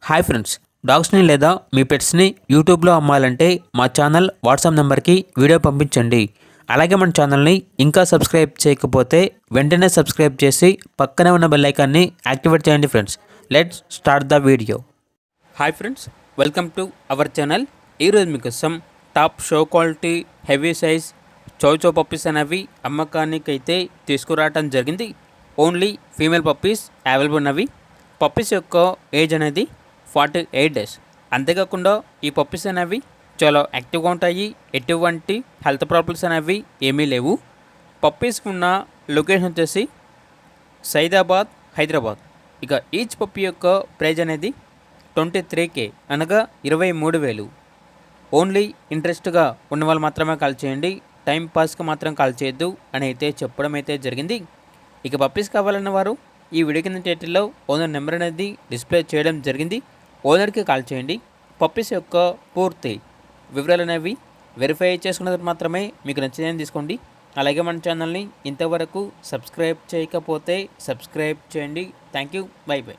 Hi friends, డాగ్స్ని లేదా మీ పెట్స్ని యూట్యూబ్లో అమ్మాలంటే మా ఛానల్ వాట్సాప్ నెంబర్కి వీడియో పంపించండి. అలాగే మన ఛానల్ని ఇంకా సబ్స్క్రైబ్ చేయకపోతే వెంటనే సబ్స్క్రైబ్ చేసి పక్కనే ఉన్న బెల్ ఐకాన్ని యాక్టివేట్ చేయండి friends. Let's start the video. Hi friends, welcome to our channel. ఈరోజు మీకోసం top show quality heavy size chow chow puppies అనేవి అమ్మకానికైతే తీసుకురావడం జరిగింది. ఓన్లీ ఫీమేల్ పప్పీస్ అవైలబుల్ ఉన్నవి. పప్పీస్ యొక్క ఏజ్ అనేది 48 డేస్. అంతేకాకుండా ఈ పప్పీస్ అనేవి చాలా యాక్టివ్గా ఉంటాయి. ఎటువంటి హెల్త్ ప్రాబ్లమ్స్ అనేవి ఏమీ లేవు. పప్పీస్కి ఉన్న లొకేషన్ వచ్చేసి సైదాబాద్, హైదరాబాద్. ఇక ఈచ్ పప్పీ యొక్క ప్రైజ్ అనేది 23K అనగా 23,000. ఓన్లీ ఇంట్రెస్ట్గా ఉన్న వాళ్ళు మాత్రమే కాల్ చేయండి, టైం పాస్కి మాత్రం కాల్ చేయొద్దు అని అయితే చెప్పడం అయితే జరిగింది. ఇక పప్పీస్ కావాలన్న వారు ఈ వీడియో కింద టైటిల్లో ఓనర్ నెంబర్ అనేది డిస్ప్లే చేయడం జరిగింది. ఓనర్కి కాల్ చేయండి. పప్పీస్ యొక్క పూర్తి వివరాలు అనేవి వెరిఫై చేసుకున్న తర్వాత మాత్రమే మీకు నచ్చిందని తీసుకోండి. అలాగే మన ఛానల్ని ఇంతవరకు సబ్స్క్రైబ్ చేయకపోతే సబ్స్క్రైబ్ చేయండి. Thank you. By by.